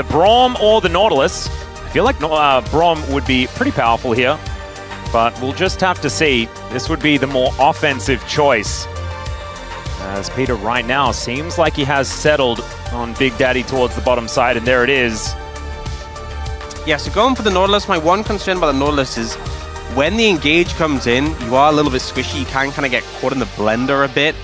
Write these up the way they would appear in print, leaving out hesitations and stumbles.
the Braum or the Nautilus. I feel like Braum would be pretty powerful here, but we'll just have to see. This would be the more offensive choice, as Peter right now seems like he has settled on Big Daddy towards the bottom side, and there it is. Yeah, so going for the Nautilus, my one concern about the Nautilus is when the engage comes in, you are a little bit squishy. You can kind of get caught in the blender a bit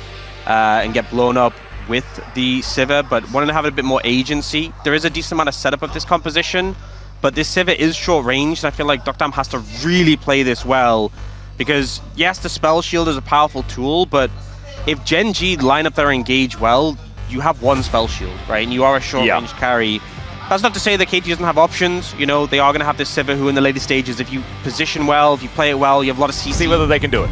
and get blown up with the Sivir, but wanting to have a bit more agency. There is a decent amount of setup of this composition, but this Sivir is short range, and I feel like Dr. has to really play this well, because yes, the Spell Shield is a powerful tool, but if Gen G line up their engage well, you have one Spell Shield, right? And you are a short range carry. That's not to say that KT doesn't have options. You know, they are going to have this Sivir who in the later stages, if you position well, if you play it well, you have a lot of CC. See whether they can do it.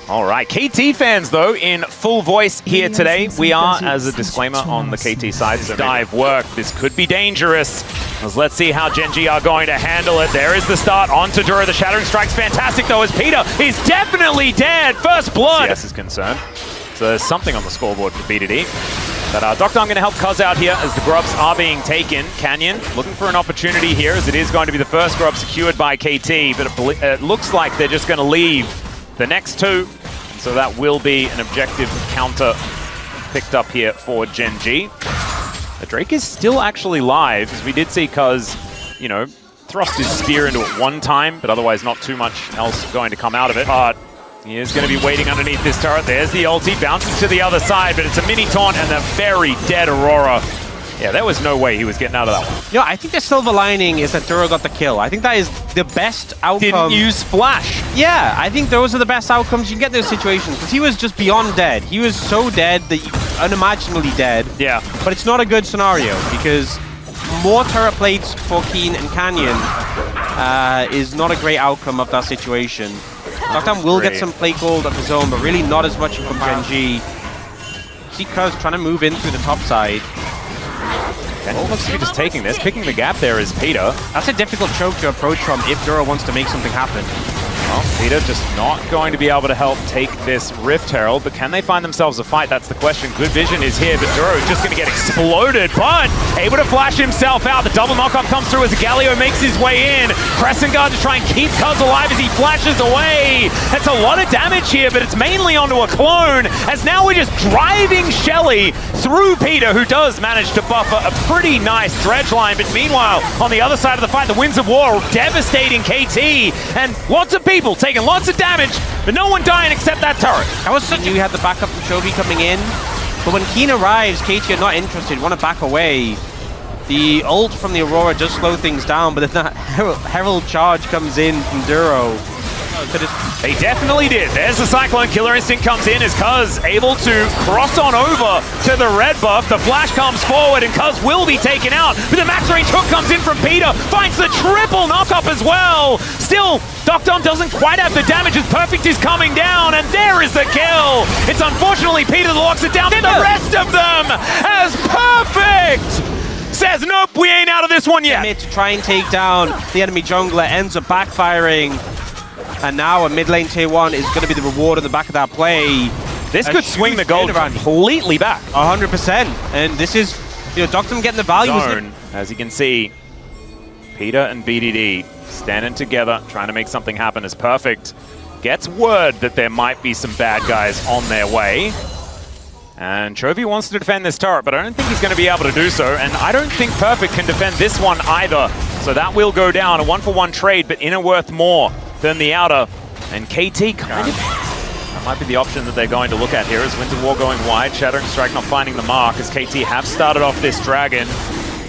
All right, KT fans, though, in full voice here today. We are, as a disclaimer, on the KT side. So dive work. This could be dangerous. Let's see how Gen G are going to handle it. There is the start onto Duro. The Shattering Strike's fantastic, though, as Peter is definitely dead. First blood. CS is concerned. So there's something on the scoreboard for BDD. But Doctor, I'm going to help Cuz out here as the grubs are being taken. Canyon looking for an opportunity here, as it is going to be the first grub secured by KT. But it looks like they're just going to leave the next two. So that will be an objective counter picked up here for Gen G. The Drake is still actually live, as we did see Cuz, you know, thrust his spear into it one time, but otherwise not too much else going to come out of it. But he is going to be waiting underneath this turret. There's the ulti, bounces to the other side, but it's a mini taunt and a very dead Aurora. Yeah, there was no way he was getting out of that one. You know, I think the silver lining is that Duro got the kill. I think that is the best outcome. Didn't use flash. Yeah, I think those are the best outcomes you can get in those situations, because he was just beyond dead. He was so dead that unimaginably dead. Yeah. But it's not a good scenario, because more turret plates for Keen and Canyon is not a great outcome of that situation. Noctam will get some plate gold of his own, but really not as much from Gen G. See Cuz trying to move in through the top side. Oh, looks to be just taking this. Picking the gap there is Peter. That's a difficult choke to approach from if Duro wants to make something happen. Well, Peter just not going to be able to help take this Rift Herald, but can they find themselves a fight? That's the question. Good vision is here, but Duro is just going to get exploded, but able to flash himself out. The double knockup comes through as Galio makes his way in. Crescent Guard to try and keep Cuz alive as he flashes away. That's a lot of damage here, but it's mainly onto a clone, as now we're just driving Shelly through Peter, who does manage to buffer a pretty nice dredge line. But meanwhile, on the other side of the fight, the Winds of War devastating KT, and lots of people taking lots of damage, but no one dying except that turret. That was such. You had the backup from Chovy coming in, but when Keen arrives, KT are not interested, want to back away. The ult from the Aurora does slow things down, but then that Herald charge comes in from Duro. They definitely did. There's the Cyclone. Killer Instinct comes in as Cuz able to cross on over to the red buff. The flash comes forward and Cuz will be taken out. But the max range hook comes in from Peter. Finds the triple knockup as well. Still, Docton doesn't quite have the damage as Perfect is coming down. And there is the kill. It's unfortunately Peter that locks it down. Then the rest of them as Perfect says, nope, we ain't out of this one yet. To try and take down the enemy jungler ends up backfiring. And now a mid lane tier 1 is going to be the reward on the back of that play. This could swing the gold completely back. 100%. And this is, you know, Doctor getting the value. Zone, as you can see, Peter and BDD standing together, trying to make something happen as Perfect gets word that there might be some bad guys on their way. And Chovy wants to defend this turret, but I don't think he's going to be able to do so. And I don't think Perfect can defend this one either. So that will go down. A 1-for-1 trade, but inner worth more than the outer. And KT kind of... That might be the option that they're going to look at here, as Winds of War going wide. Shattering Strike not finding the mark, as KT have started off this Dragon.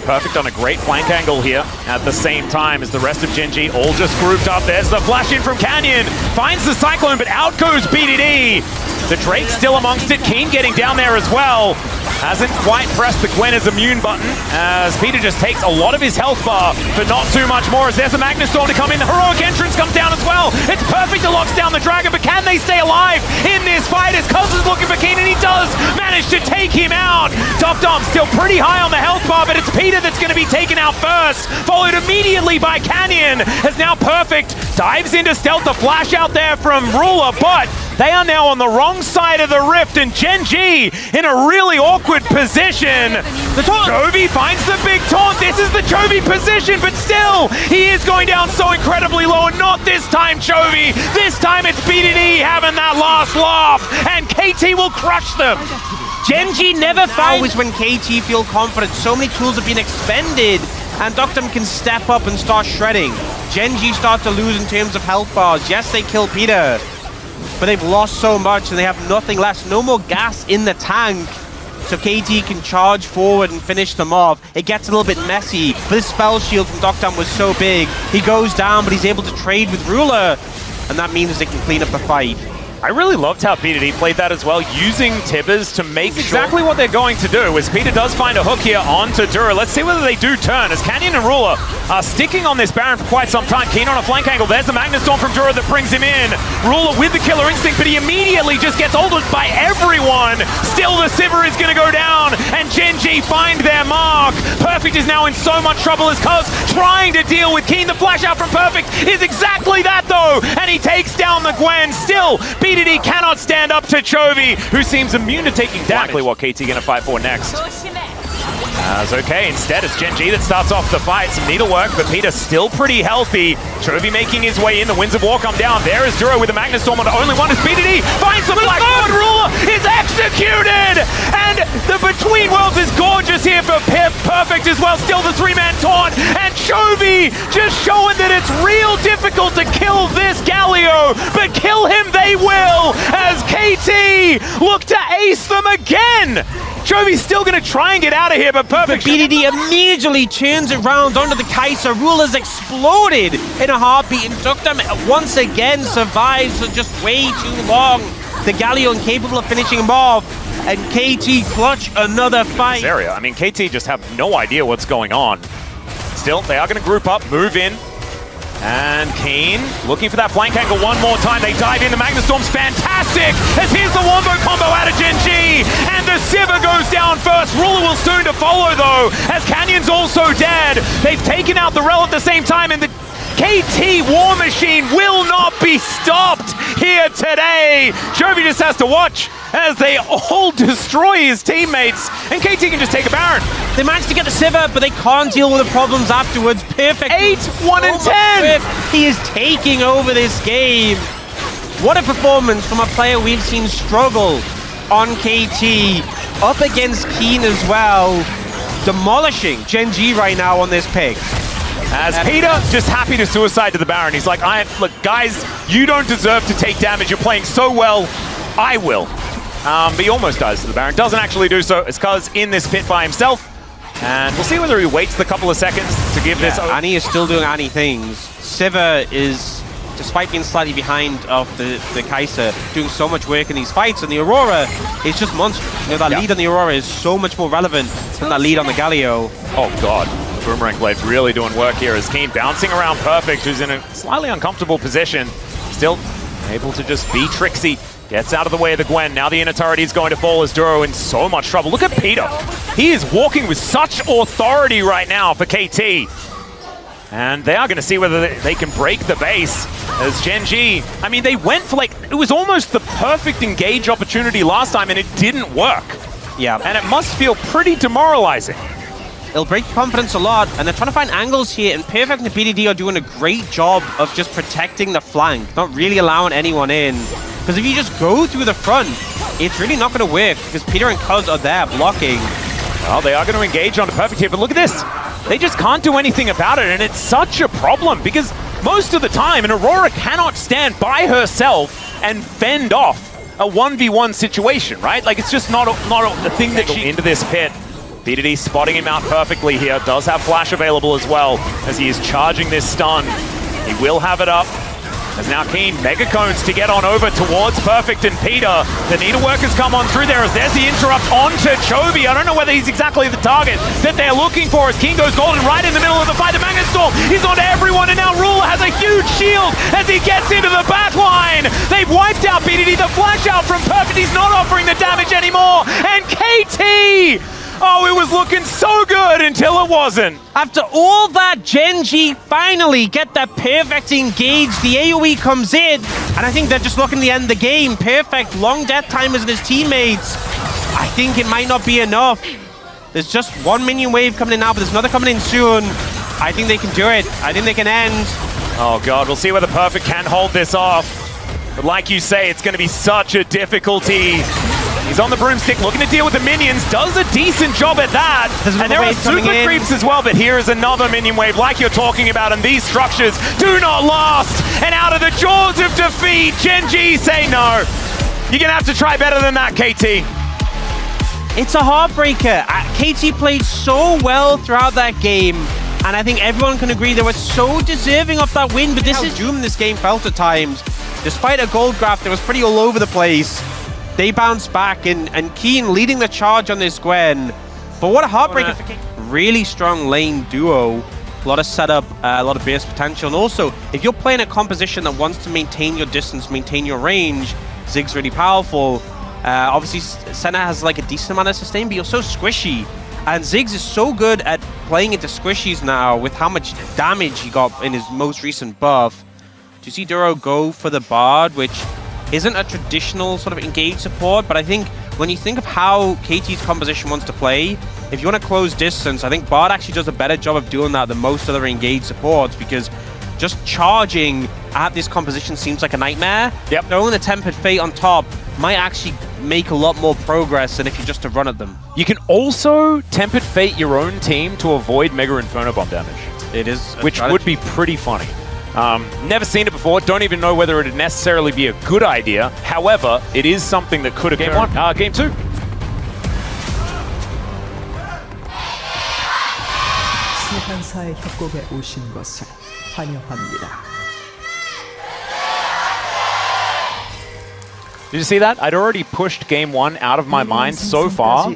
Perfect on a great flank angle here at the same time as the rest of Gen G all just grouped up. There's the flash in from Canyon. Finds the Cyclone, but out goes BDD. The Drake still amongst it. Keen getting down there as well. Hasn't quite pressed the Gwen as immune button, as Peter just takes a lot of his health bar, but not too much more, as there's a Magnus Storm to come in. The heroic entrance comes down as well. It's perfect to locks down the Dragon, but can they stay alive in this fight? As Cuz is looking for Keen, and he does manage to take him out. Top Dom still pretty high on the health bar, but it's Peter that's going to be taken out first, followed immediately by Canyon, as now Perfect dives into stealth. The flash out there from Ruler, but they are now on the wrong side of the rift, and GENG in a really awkward position. The Chovy finds the big taunt. This is the Chovy position, but still, he is going down so incredibly low, and not this time Chovy. This time it's BDD having that last laugh, and KT will crush them. GENG never always when KT feel confident. So many tools have been expended, and Doctum can step up and start shredding. GENG start to lose in terms of health bars. Yes, they kill Peter, but they've lost so much and they have nothing left. No more gas in the tank, so KT can charge forward and finish them off. It gets a little bit messy, but his spell shield from Doctum was so big. He goes down, but he's able to trade with Ruler, and that means they can clean up the fight. I really loved how BDD played that as well, using Tibbers to make exactly what they're going to do, as Peter does find a hook here onto Dura. Let's see whether they do turn, as Canyon and Ruler are sticking on this Baron for quite some time. Keen on a flank angle. There's the Magnus Storm from Dura that brings him in. Ruler with the killer instinct, but he immediately just gets ulted by everyone. Still, the Sivir is going to go down, and GENG find their mark. Perfect is now in so much trouble as Cuz trying to deal with Keen. The flash out from Perfect is exactly that, though, and he takes down the Gwen. Still, BDD cannot stand up to Chovy, who seems immune to taking damage. Exactly what KT going to fight for next. Okay, instead it's GENG that starts off the fight. Some needlework, but Peter still pretty healthy. Chovy making his way in. The Winds of War come down. There is Duro with the Magnus Storm on the only one is BDD. Finds the Black Sword. Ruler is executed! And the Between Worlds is gorgeous here for Perfect as well. Still the three-man taunt. And Chovy just showing that it's real difficult to kill this Galio, but kill him they will, as KT look to ace them again. Chovy's still going to try and get out of here, but Perfect. But BDD immediately turns it round onto the Kai'Sa. Ruler's exploded in a heartbeat, and Doctum once again survives for just way too long. The Galio incapable of finishing him off, and KT clutch another fight. Area. I mean, KT just have no idea what's going on. Still, they are going to group up, move in. And Keen looking for that flank angle one more time. They dive in. The Magnus Storm's fantastic, as here's the wombo combo out of GENG. And the Sivir goes down first. Ruler will soon to follow, though, as Canyon's also dead. They've taken out the Rel at the same time, and the KT War Machine will not be stopped here today. Chovy just has to watch as they all destroy his teammates, and KT can just take a Baron. They managed to get the Sivir, but they can't deal with the problems afterwards. Perfect. 8, 1, and 10. He is taking over this game. What a performance from a player we've seen struggle on KT, up against Keen as well. Demolishing GENG right now on this pick. As Peter just happy to suicide to the Baron. He's like, look, guys, you don't deserve to take damage. You're playing so well. I will. But he almost dies to the Baron. Doesn't actually do so. It's Cuz in this pit by himself. And we'll see whether he waits the couple of seconds to give this. Annie is still doing Annie things. Sivir is, despite being slightly behind of the Kai'Sa, doing so much work in these fights. And the Aurora is just monstrous. You know, that lead on the Aurora is so much more relevant than that lead on the Galio. Oh, God. Boomerang Blade really doing work here as Keen bouncing around Perfect, who's in a slightly uncomfortable position. Still able to just be tricksy. Gets out of the way of the Gwen. Now the inner turret is going to fall as Duro in so much trouble. Look at Peter. He is walking with such authority right now for KT. And they are going to see whether they can break the base as GENG. I mean, they went for it was almost the perfect engage opportunity last time and it didn't work. Yeah. And it must feel pretty demoralizing. It'll break confidence a lot, and they're trying to find angles here, and Perfect and BDD are doing a great job of just protecting the flank, not really allowing anyone in. Because if you just go through the front, it's really not going to work, because Peter and Cuz are there blocking. Well, they are going to engage on the Perfect here, but look at this. They just can't do anything about it, and it's such a problem, because most of the time, an Aurora cannot stand by herself and fend off a 1v1 situation, right? Like, it's just not a thing that she... Into this pit. BDD spotting him out perfectly here. Does have flash available as well as he is charging this stun. He will have it up. As now Keen, Mega Cones to get on over towards Perfect and Peter. The Needleworkers come on through there as there's the interrupt onto Chovy. I don't know whether he's exactly the target that they're looking for as Keen goes golden right in the middle of the fight. The Magnet Storm is on everyone, and now Ruler has a huge shield as he gets into the back line. They've wiped out BDD. The flash out from Perfect, he's not offering the damage anymore. And KT! Oh, it was looking so good until it wasn't. After all that, GENG finally get that Perfect engage. The AoE comes in, and I think they're just looking to end the game. Perfect, long death timers and his teammates. I think it might not be enough. There's just one minion wave coming in now, but there's another coming in soon. I think they can do it. I think they can end. Oh God, we'll see whether Perfect can hold this off. But like you say, it's going to be such a difficulty. He's on the broomstick, looking to deal with the minions, does a decent job at that. And there are super creeps as well, but here is another minion wave like you're talking about, and these structures do not last. And out of the jaws of defeat, GENG say no. You're going to have to try better than that, KT. It's a heartbreaker. KT played so well throughout that game, and I think everyone can agree they were so deserving of that win, but this is Doom this game felt at times. Despite a gold graph that was pretty all over the place, they bounced back, and Keen leading the charge on this Gwen. But what a heartbreaker for KT. Really strong lane duo. A lot of setup, a lot of burst potential. And also, if you're playing a composition that wants to maintain your distance, maintain your range, Zig's really powerful. Obviously, Senna has like a decent amount of sustain, but you're so squishy. And Ziggs is so good at playing into squishies now with how much damage he got in his most recent buff. Do you see Duro go for the Bard, which isn't a traditional sort of engage support, but I think when you think of how KT's composition wants to play, if you want to close distance, I think Bard actually does a better job of doing that than most other engage supports, because just charging at this composition seems like a nightmare. Yep. Throwing the Tempered Fate on top might actually make a lot more progress than if you just to run at them. You can also Tempered Fate your own team to avoid Mega Inferno Bomb damage. It is a which strategy. Would be pretty funny. Never seen it before, don't even know whether it would necessarily be a good idea. However, it is something that could occur. Game one, game two. 시간사의 협곡에 오신 것을 환영합니다. Did you see that? I'd already pushed game one out of my mind so far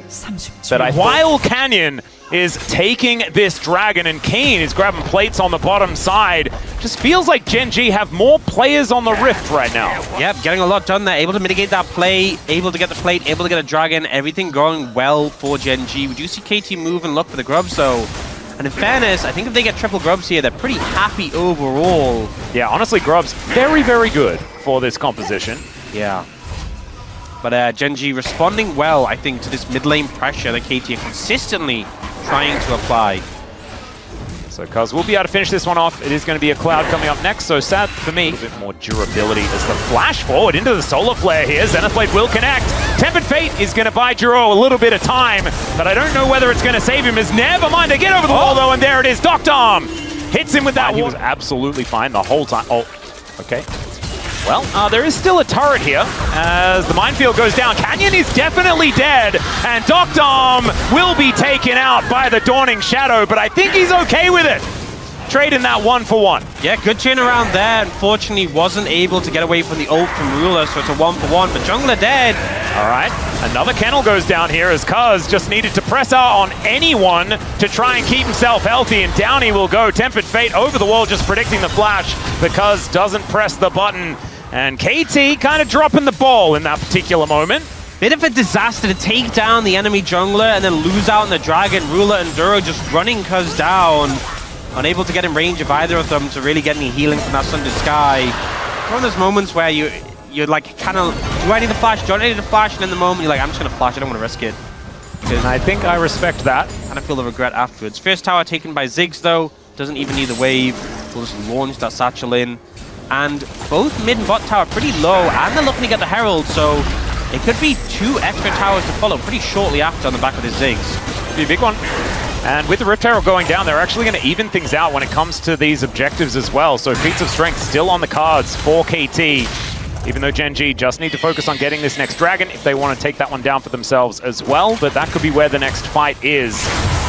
that I while Canyon is taking this dragon and Keen is grabbing plates on the bottom side. Just feels like GENG have more players on the rift right now. Yep, getting a lot done there, able to mitigate that play, able to get the plate, able to get a dragon, everything going well for GENG. We do see KT move and look for the grubs though. And in fairness, I think if they get triple grubs here, they're pretty happy overall. Yeah, honestly, grubs, very, very good for this composition. Yeah. But GENG responding well, I think, to this mid lane pressure that KT are consistently trying to apply. So Cuz will be able to finish this one off. It is going to be a Cloud coming up next, so sad for me. A bit more durability as the flash forward into the Solar Flare here. Zenith Blade will connect. Tempered Fate is going to buy Jiro a little bit of time, but I don't know whether it's going to save him. As never mind to get over the wall though, and there it is. Doctor Arm hits him with that wall. He was absolutely fine the whole time. Oh, okay. Well, there is still a turret here as the minefield goes down. Canyon is definitely dead, and Doctor Arm will be taken out by the Dawning Shadow, but I think he's okay with it. Trading that 1-for-1. Yeah, good chain around there. Unfortunately, wasn't able to get away from the ult from Ruler, so it's a 1-for-1, but Jungler dead. All right, another kennel goes down here as Cuz just needed to press out on anyone to try and keep himself healthy, and down he will go. Tempered Fate over the wall, just predicting the flash, but Cuz doesn't press the button. And KT kind of dropping the ball in that particular moment. Bit of a disaster to take down the enemy jungler and then lose out on the dragon. Ruler and Duro just running Cuz down. Unable to get in range of either of them to really get any healing from that Sundered Sky. It's one of those moments where you're like, kind of, do I need the flash? Don't need the flash, and in the moment you're like, I'm just going to flash, I don't want to risk it. And I think I respect that. And I feel the regret afterwards. First tower taken by Ziggs though, doesn't even need the wave. We'll just launch that satchel in. And both mid and bot tower pretty low, and they're looking to get the Herald, so it could be 2 extra towers to follow pretty shortly after on the back of the Ziggs. Be a big one. And with the Rift Herald going down, they're actually going to even things out when it comes to these objectives as well. So feats of strength still on the cards for KT, even though GENG just need to focus on getting this next dragon if they want to take that one down for themselves as well. But that could be where the next fight is.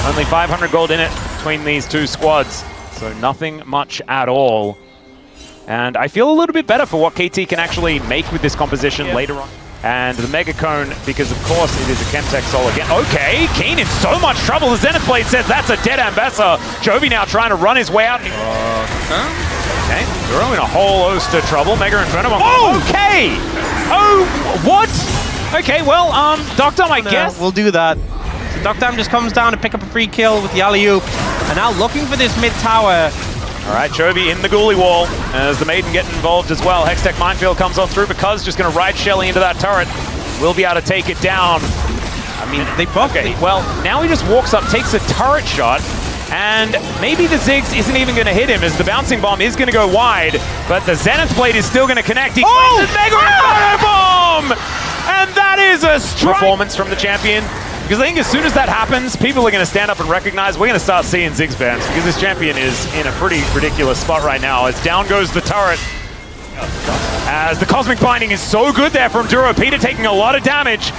Only 500 gold in it between these two squads, so nothing much at all. And I feel a little bit better for what KT can actually make with this composition later on. And the Mega Cone, because of course it is a Chemtech Soul again. Okay, Keen in so much trouble. The Zenith Blade says that's a dead Ambessa. Jovi now trying to run his way out. Okay, Duro in a whole host of trouble. Mega Inferno. Oh, okay! Oh, what? Okay, well, Doctom, I guess. We'll do that. So Doctom just comes down to pick up a free kill with the alley-oop. And now looking for this mid tower. All right, Chovy in the Ghoulie wall as the Maiden getting involved as well. Hextech Minefield comes on through because just going to ride Shelly into that turret. Will be able to take it down. I mean, they both. Okay, well, now he just walks up, takes a turret shot, and maybe the Ziggs isn't even going to hit him as the bouncing bomb is going to go wide, but the Zenith Blade is still going to connect. He places Mega Inferno Bomb! And that is a performance from the champion. Because I think as soon as that happens, people are going to stand up and recognize we're going to start seeing Ziggs bans because this champion is in a pretty ridiculous spot right now as down goes the turret. As the Cosmic Binding is so good there from Duro. Peter taking a lot of damage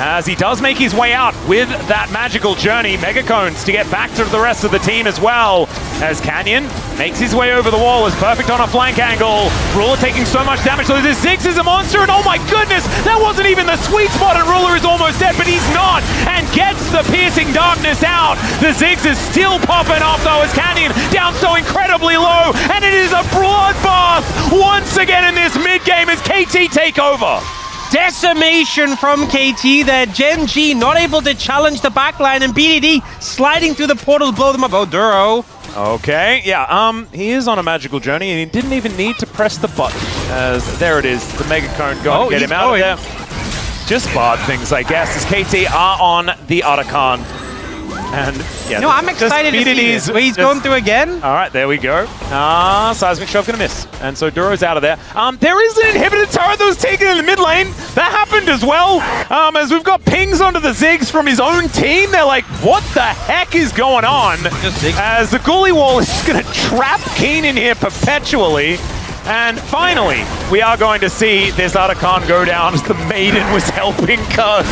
as he does make his way out with that magical journey. Mega Cones to get back to the rest of the team as well. As Canyon makes his way over the wall, is perfect on a flank angle. Ruler taking so much damage, so this Ziggs is a monster, and oh my goodness, that wasn't even the sweet spot, and Ruler is almost dead, but he's not, and gets the piercing darkness out. The Ziggs is still popping off though, as Canyon down so incredibly low, and it is a bloodbath once again in this mid-game as KT take over. Decimation from KT there. GENG not able to challenge the backline, and BDD sliding through the portal to blow them up. Oh, Duro. Okay, yeah, he is on a magical journey, and he didn't even need to press the button. As there it is, the Mega Cone going to get him out of there. Just bard things, I guess, as KT are on the Otacon. And yeah, no, I'm excited to see this. He's going through again. All right, there we go. Seismic Shove gonna miss, and so Duro's out of there. There is an inhibited turret that was taken in the mid lane. That happened as well. As we've got pings onto the Ziggs from his own team. They're like, what the heck is going on? As the Ghoulie wall is just gonna trap Keen in here perpetually. And finally, we are going to see this Otacon go down as the Maiden was helping Cuz.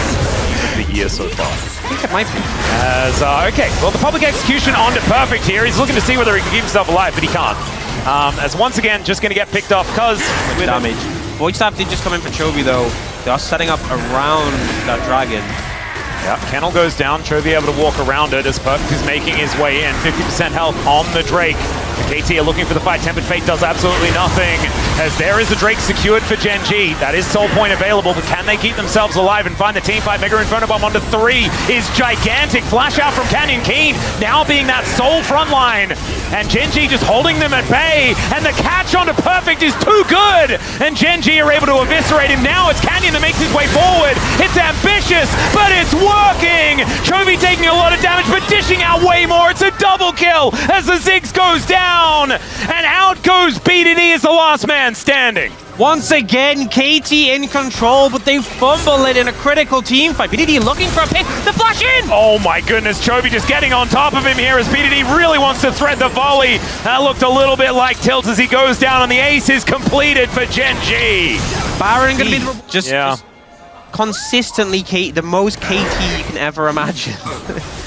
The year so far. I think it might be. As, okay, well, the public execution onto Perfect here. He's looking to see whether he can keep himself alive, but he can't. As once again, just going to get picked off Cuz with damage. Void Staff did just come in for Chovy though. They are setting up around that dragon. Yeah, Kennel goes down, Chovy able to walk around it as Perfect is making his way in. 50% health on the Drake. The KT are looking for the fight. Tempered Fate does absolutely nothing. As there is a Drake secured for GENG. That is Soul Point available, but can they keep themselves alive and find the team fight? Mega Inferno Bomb onto 3 is gigantic. Flash out from Canyon Keen, now being that Soul frontline. And GENG just holding them at bay. And the catch onto Perfect is too good. And GENG are able to eviscerate him. Now it's Canyon that makes his way forward. It's ambitious, but it's working. Chovy taking a lot of damage, but dishing out way more. It's a double kill as the Ziggs goes down. And out goes BDD as the last man standing. Once again, KT in control, but they fumble it in a critical team fight. BDD looking for a pick. The flash in! Oh my goodness, Chovy just getting on top of him here as BDD really wants to thread the volley. That looked a little bit like Tilt as he goes down, and the ace is completed for GENG. Baron going to be just consistently the most KT you can ever imagine.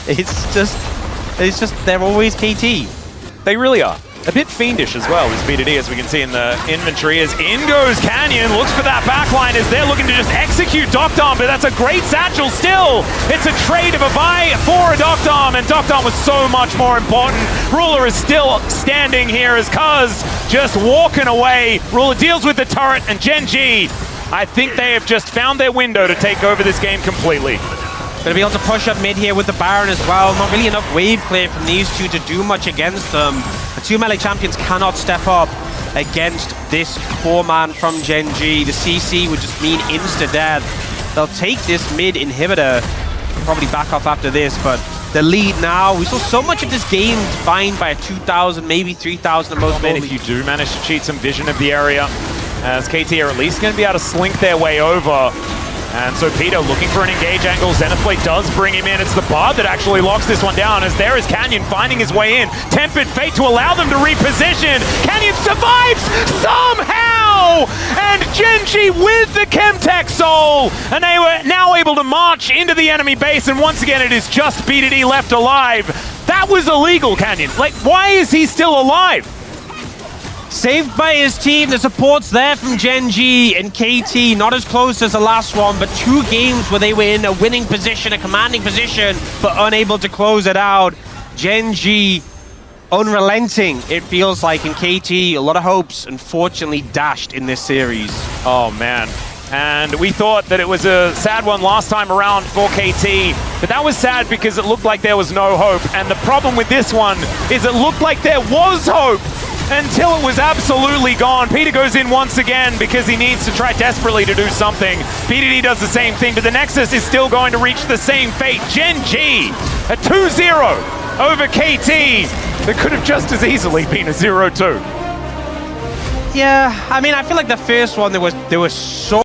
it's just, they're always KT. They really are. A bit fiendish as well as BDD, as we can see in the inventory, as in goes Canyon, looks for that backline as they're looking to just execute Doctom, but that's a great satchel still. It's a trade of a buy for a Doctom, and Doctom was so much more important. Ruler is still standing here as Cuz just walking away. Ruler deals with the turret, and GENG, I think they have just found their window to take over this game completely. Gonna be able to push up mid here with the Baron as well. Not really enough wave clear from these two to do much against them. The two melee champions cannot step up against this 4-man from GENG. The CC would just mean insta-death. They'll take this mid inhibitor. Probably back off after this, but the lead now. We saw so much of this game defined by a 2,000, maybe 3,000 at most. And if you do manage to cheat some vision of the area, as KT are at least going to be able to slink their way over. And so Peter looking for an engage angle. Zenith Blade does bring him in. It's the Bard that actually locks this one down, as there is Canyon finding his way in. Tempered Fate to allow them to reposition. Canyon survives somehow! And GENG with the Chemtech Soul! And they were now able to march into the enemy base, and once again it is just BDD left alive. That was illegal, Canyon. Like, why is he still alive? Saved by his team. The support's there from GENG and KT. Not as close as the last one, but 2 games where they were in a winning position, a commanding position, but unable to close it out. GENG unrelenting, it feels like, in KT. A lot of hopes, unfortunately, dashed in this series. Oh, man. And we thought that it was a sad one last time around for KT, but that was sad because it looked like there was no hope. And the problem with this one is it looked like there was hope until it was absolutely gone. Peter goes in once again because he needs to try desperately to do something. PDD does the same thing, but the Nexus is still going to reach the same fate. GENG, a 2-0 over KT. That could have just as easily been a 0-2. Yeah, I mean, I feel like the first one, there was so